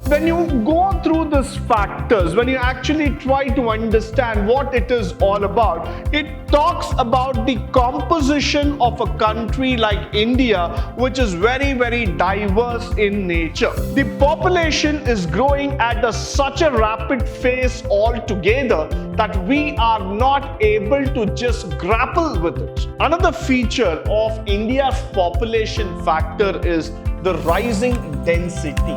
When you go through these factors, when you actually try to understand what it is all about, it talks about the composition of a country like India, which is very, very diverse in nature. The population is growing at such a rapid pace altogether that we are not able to just grapple with it. Another feature of India's population factor is the rising density.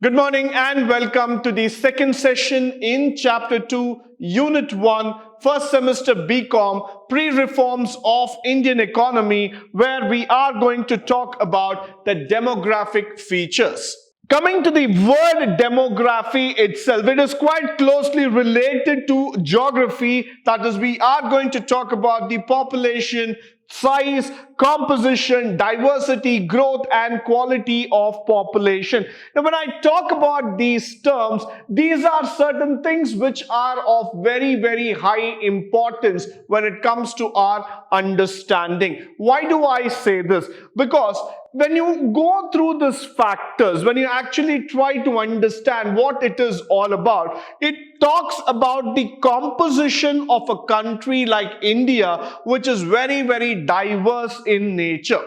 Good morning and welcome to the second session in Chapter 2, Unit 1, first semester BCom, Pre-Reforms of Indian Economy, where we are going to talk about the demographic features. Coming to the word demography itself, it is quite closely related to geography. That is, we are going to talk about the population, size, composition, diversity, growth, and quality of population. Now, when I talk about these terms, these are certain things which are of very, very high importance when it comes to our understanding. Why do I say this? Because when you go through these factors, when you actually try to understand what it is all about, it talks about the composition of a country like India, which is very, very diverse in nature.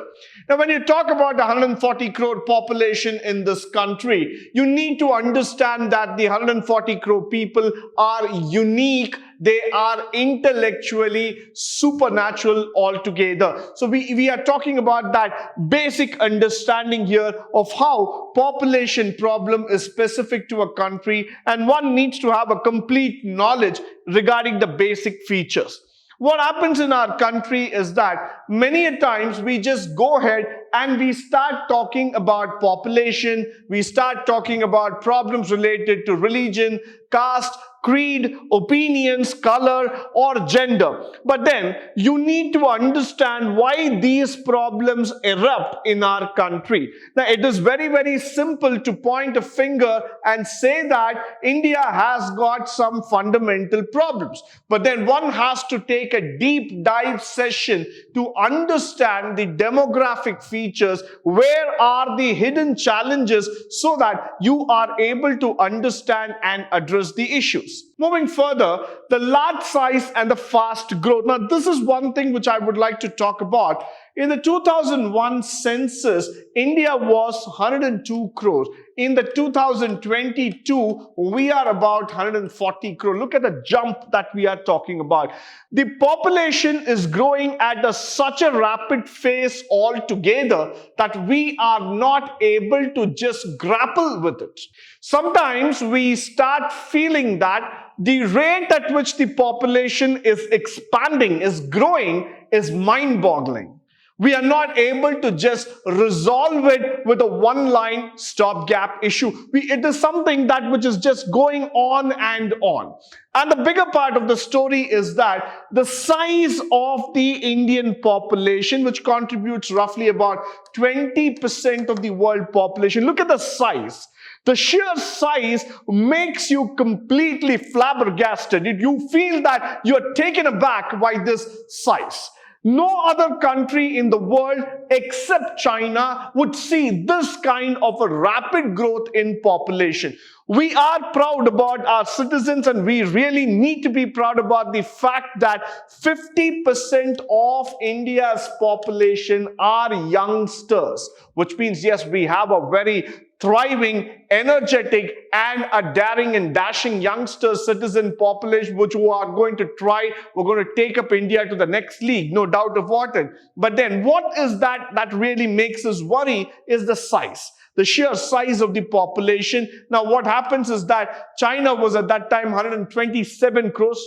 Now, when you talk about the 140 crore population in this country, you need to understand that the 140 crore people are unique. They are intellectually supernatural altogether. So we are talking about that basic understanding here of how population problem is specific to a country, and one needs to have a complete knowledge regarding the basic features. What happens in our country is that many a times we just go ahead and we start talking about population, we start talking about problems related to religion, caste, creed, opinions, color, or gender. But then you need to understand why these problems erupt in our country. Now, it is very, very simple to point a finger and say that India has got some fundamental problems. But then one has to take a deep dive session to understand the demographic features. Where are the hidden challenges so that you are able to understand and address the issues? Moving further, the large size and the fast growth. Now, this is one thing which I would like to talk about. In the 2001 census, India was 102 crores. In the 2022, we are about 140 crore. Look at the jump that we are talking about. The population is growing at such a rapid pace altogether that we are not able to just grapple with it. Sometimes we start feeling that the rate at which the population is expanding, is growing, is mind-boggling. We are not able to just resolve it with a one-line stopgap issue. It is something that which is just going on and on. And the bigger part of the story is that the size of the Indian population, which contributes roughly about 20% of the world population. Look at the size. The sheer size makes you completely flabbergasted. You feel that you're taken aback by this size. No other country in the world except China would see this kind of a rapid growth in population. We are proud about our citizens, and we really need to be proud about the fact that 50% of India's population are youngsters, which means, yes, we have a very thriving, energetic, and a daring and dashing youngster citizen population, which we are going to try. We're going to take up India to the next league, no doubt about it. But then what is that really makes us worry is the size. The sheer size of the population. Now, what happens is that China was at that time 127 crores.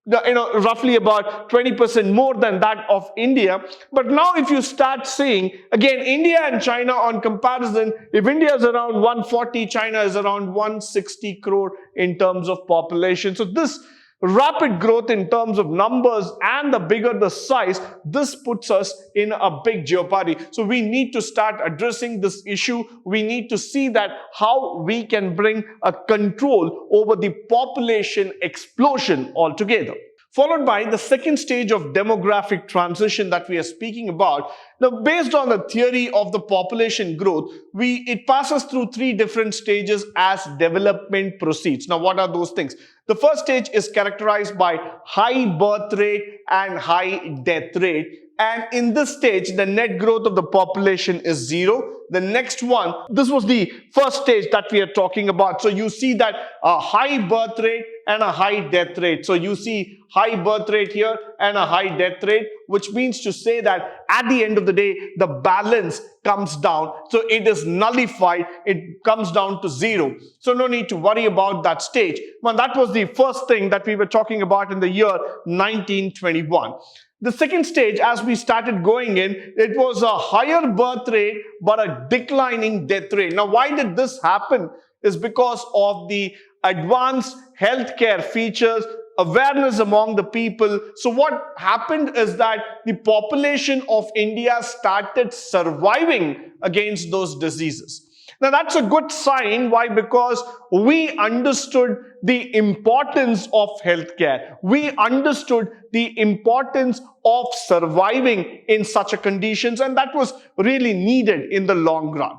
Roughly about 20% more than that of India. But now if you start seeing, again, India and China on comparison, if India is around 140, China is around 160 crore in terms of population. So this rapid growth in terms of numbers, and the bigger the size, this puts us in a big jeopardy. So we need to start addressing this issue. We need to see that how we can bring a control over the population explosion altogether. followed by the second stage of demographic transition that we are speaking about. Now, based on the theory of the population growth, it passes through three different stages as development proceeds. Now, what are those things? The first stage is characterized by high birth rate and high death rate. And in this stage, the net growth of the population is zero. The next one, this was the first stage that we are talking about. So you see that a high birth rate and a high death rate. So you see high birth rate here and a high death rate, which means to say that at the end of the day, the balance comes down. So it is nullified. It comes down to zero. So no need to worry about that stage. Well, that was the first thing that we were talking about in the year 1921. The second stage, as we started going in, it was a higher birth rate but a declining death rate. Now, why did this happen? Is because of the advanced healthcare features, awareness among the people. So what happened is that the population of India started surviving against those diseases. Now, that's a good sign. Why? Because we understood the importance of healthcare. We understood the importance of surviving in such a conditions, and that was really needed in the long run.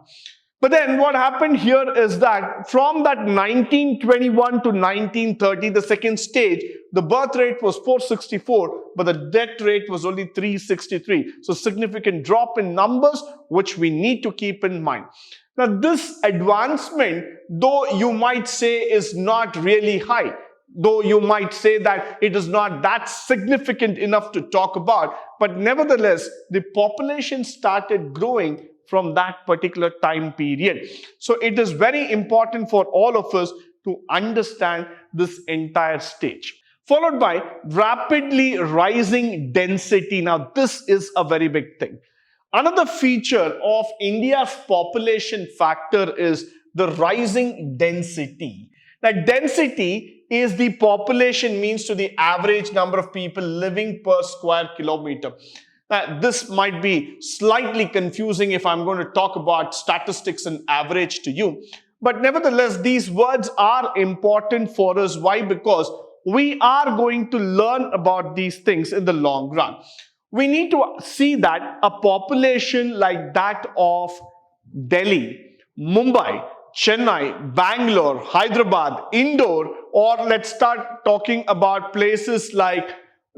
But then what happened here is that from that 1921 to 1930, the second stage, the birth rate was 464, but the death rate was only 363. So significant drop in numbers, which we need to keep in mind. Now, this advancement, though you might say is not really high, though you might say that it is not that significant enough to talk about, but nevertheless, the population started growing from that particular time period. So it is very important for all of us to understand this entire stage. Followed by rapidly rising density. Now, this is a very big thing. Another feature of India's population factor is the rising density. Now, density is the population means to the average number of people living per square kilometer. Now, this might be slightly confusing if I'm going to talk about statistics and average to you. But nevertheless, these words are important for us. Why? Because we are going to learn about these things in the long run. We need to see that a population like that of Delhi, Mumbai, Chennai, Bangalore, Hyderabad, Indore, or let's start talking about places like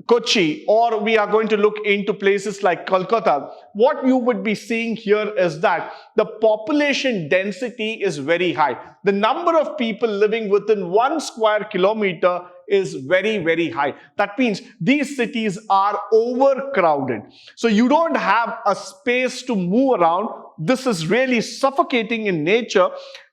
Kochi, or we are going to look into places like Kolkata. What you would be seeing here is that the population density is very high. The number of people living within 1 square kilometer is very, very high. That means these cities are overcrowded. So you don't have a space to move around. This is really suffocating in nature.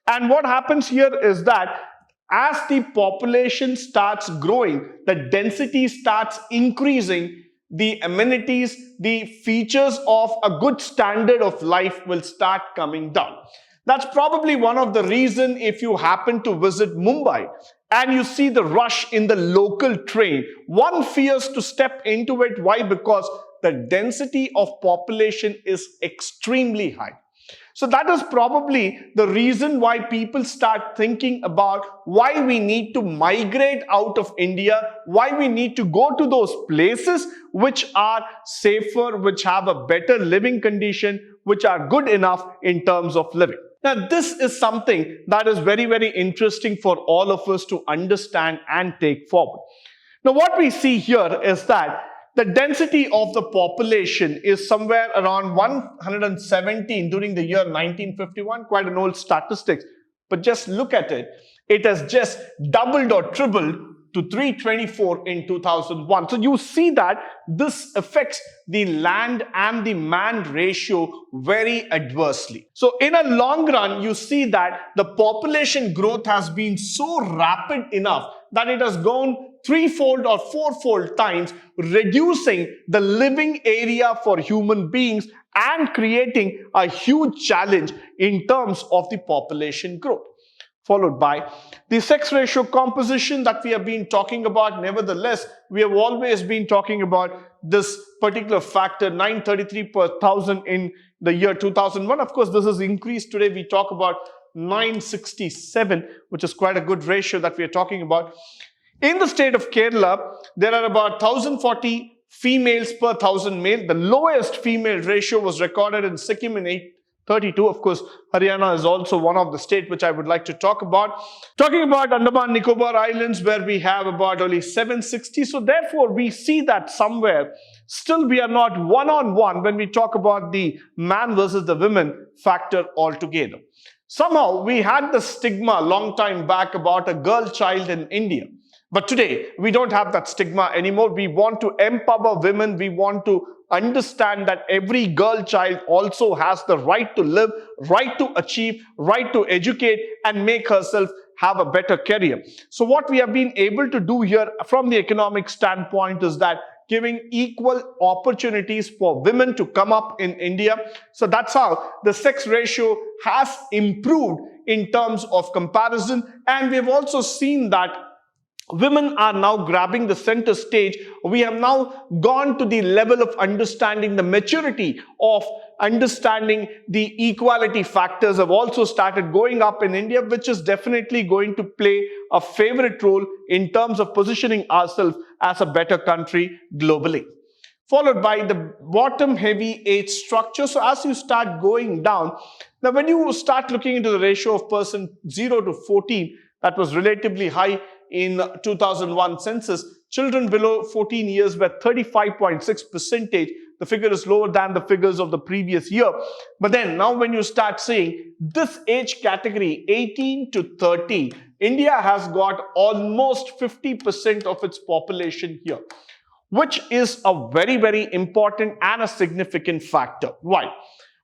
And what happens here is that as the population starts growing, the density starts increasing, the amenities, the features of a good standard of life will start coming down. That's probably one of the reasons if you happen to visit Mumbai and you see the rush in the local train, one fears to step into it. Why? Because the density of population is extremely high. So that is probably the reason why people start thinking about why we need to migrate out of India, why we need to go to those places which are safer, which have a better living condition, which are good enough in terms of living. Now, this is something that is very, very interesting for all of us to understand and take forward. Now, what we see here is that the density of the population is somewhere around 117 during the year 1951, quite an old statistic. But just look at it. It has just doubled or tripled to 324 in 2001. So you see that this affects the land and the man ratio very adversely. So in a long run, you see that the population growth has been so rapid enough that it has gone threefold or fourfold times, reducing the living area for human beings and creating a huge challenge in terms of the population growth. Followed by the sex ratio composition that we have been talking about. Nevertheless, we have always been talking about this particular factor, 933 per thousand in the year 2001. Of course, this has increased. Today we talk about 967, which is quite a good ratio that we are talking about. In the state of Kerala, there are about 1,040 females per 1,000 male. The lowest female ratio was recorded in Sikkim in 832. Of course, Haryana is also one of the states which I would like to talk about. Talking about Andaman Nicobar Islands, where we have about only 760. So therefore, we see that somewhere still we are not one-on-one when we talk about the man versus the women factor altogether. Somehow, we had the stigma a long time back about a girl child in India. But today, we don't have that stigma anymore. We want to empower women. We want to understand that every girl child also has the right to live, right to achieve, right to educate, and make herself have a better career. So what we have been able to do here from the economic standpoint is that giving equal opportunities for women to come up in India. So that's how the sex ratio has improved in terms of comparison. And we've also seen that women are now grabbing the center stage. We have now gone to the level of understanding the maturity of understanding the equality factors have also started going up in India, which is definitely going to play a favorite role in terms of positioning ourselves as a better country globally. Followed by the bottom heavy age structure. So as you start going down, now when you start looking into the ratio of person 0 to 14, that was relatively high in 2001 census. Children below 14 years were 35.6%. The figure is lower than the figures of the previous year. But then now when you start seeing this age category, 18 to 30, India has got almost 50% of its population here, which is a very, very important and a significant factor. Why?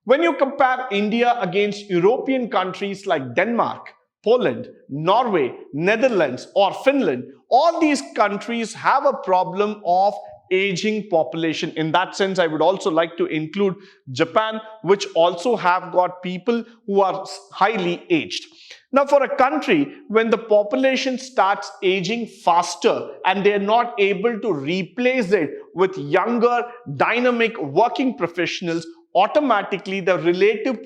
When you compare India against European countries like Denmark, Poland, Norway, Netherlands, or Finland, all these countries have a problem of aging population. In that sense, I would also like to include Japan, which also have got people who are highly aged. Now, for a country, when the population starts aging faster and they're not able to replace it with younger, dynamic working professionals, automatically the relative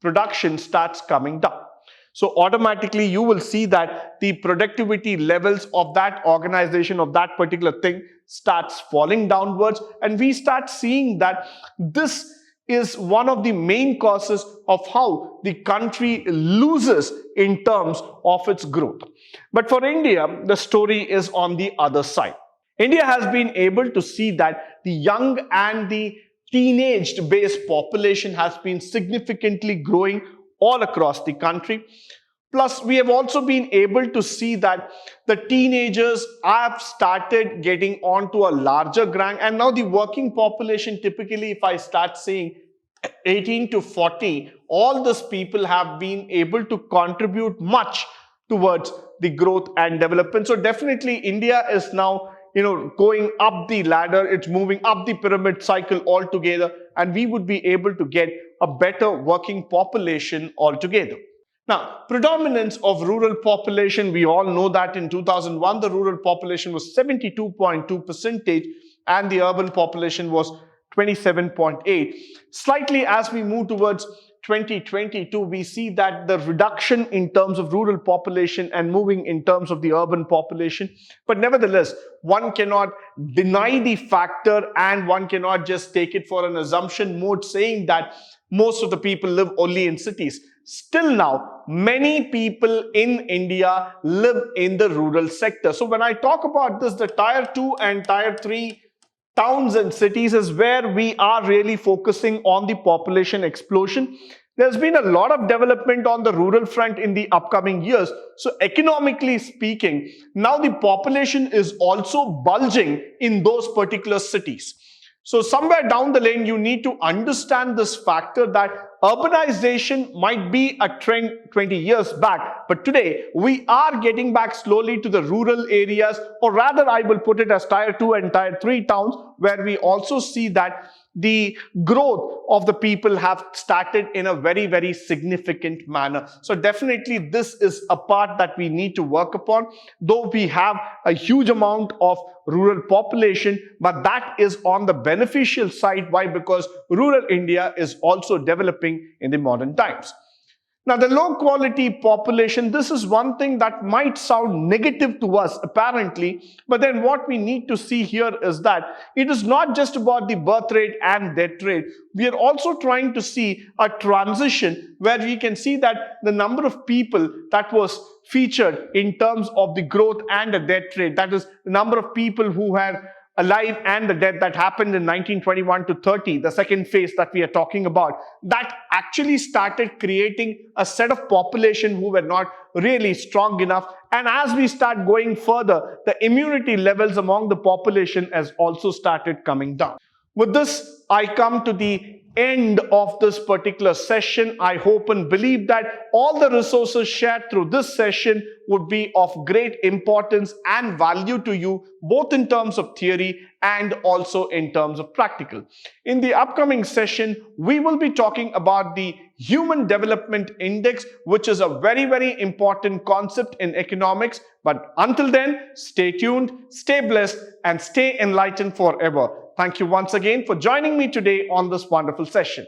production starts coming down. So automatically you will see that the productivity levels of that organization, of that particular thing, starts falling downwards, and we start seeing that this is one of the main causes of how the country loses in terms of its growth. But for India, the story is on the other side. India has been able to see that the young and the teenage based population has been significantly growing all across the country. Plus, we have also been able to see that the teenagers have started getting onto a larger gang, and now the working population, typically if I start saying 18 to 40, all these people have been able to contribute much towards the growth and development. So definitely India is now going up the ladder, it's moving up the pyramid cycle altogether, and we would be able to get a better working population altogether. Now, predominance of rural population, we all know that in 2001, the rural population was 72.2% and the urban population was 27.8. Slightly as we move towards 2022, we see that the reduction in terms of rural population and moving in terms of the urban population. But nevertheless, one cannot deny the factor and one cannot just take it for an assumption mode saying that most of the people live only in cities. Still now, many people in India live in the rural sector. So when I talk about this, the tier 2 and tier 3 towns and cities is where we are really focusing on the population explosion. There's been a lot of development on the rural front in the upcoming years. So economically speaking, now the population is also bulging in those particular cities. So somewhere down the lane, you need to understand this factor that urbanization might be a trend 20 years back, but today we are getting back slowly to the rural areas, or rather I will put it as tier 2 and tier 3 towns, where we also see that the growth of the people have started in a very, very significant manner. So definitely this is a part that we need to work upon, though we have a huge amount of rural population, but that is on the beneficial side. Why? Because rural India is also developing in the modern times. Now, the low quality population, this is one thing that might sound negative to us apparently, but then what we need to see here is that it is not just about the birth rate and death rate. We are also trying to see a transition where we can see that the number of people that was featured in terms of the growth and the death rate, that is the number of people who had alive and the death that happened in 1921 to 30, the second phase that we are talking about, that actually started creating a set of population who were not really strong enough. And as we start going further, the immunity levels among the population has also started coming down. With this, I come to the end of this particular session. I hope and believe that all the resources shared through this session would be of great importance and value to you, both in terms of theory and also in terms of practical. In the upcoming session, we will be talking about the Human Development Index, which is a very, very important concept in economics. But until then, stay tuned, stay blessed, and stay enlightened forever. Thank you once again for joining me today on this wonderful session.